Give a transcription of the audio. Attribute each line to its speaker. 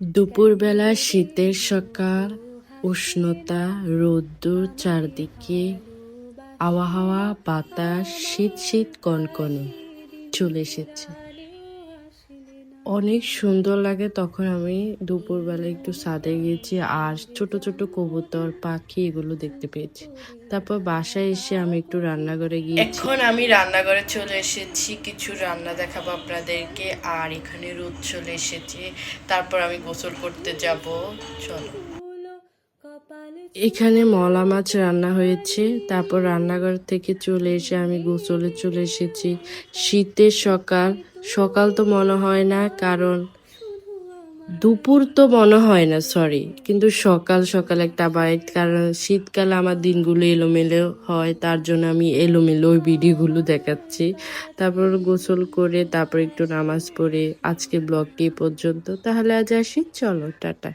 Speaker 1: দুপুরবেলা শীতের সকাল, উষ্ণতা, রোদ্দুর চারদিকে, আবহাওয়া, বাতাস, শীত শীত কনকনে চলে এসেছে। অনেক সুন্দর লাগে। তখন আমি দুপুরবেলা একটু ছাদে গিয়েছি আর ছোট ছোট কবুতর পাখি এগুলো দেখতে পেয়েছি। তারপর বাসায় এসে আমি একটু রান্নাঘরে গিয়েছি। এখন আমি রান্নাঘরে চলে এসেছি, কিছু রান্না দেখাবো আপনাদেরকে। আর এখানে রোদ চলে এসেছে, তারপর আমি গোসল করতে যাব। চলো, এখানে মলা মাছ রান্না হয়েছে। তারপর রান্নাঘর থেকে চলে এসে আমি গোসলে চলে এসেছি। শীতের সকাল, সকাল তো মনে হয় না, কারণ দুপুর তো মনে হয় না, সরি, কিন্তু সকাল সকাল একটা বাইট, কারণ শীতকালে আমার দিনগুলো এলোমেলো হয়, তার জন্য আমি এলোমেলো ওই ভিডিওগুলো দেখাচ্ছি। তারপর গোসল করে তারপর একটু নামাজ পড়ে আজকে ব্লগটি পর্যন্ত। তাহলে আজ আসি, চলো, টাটা।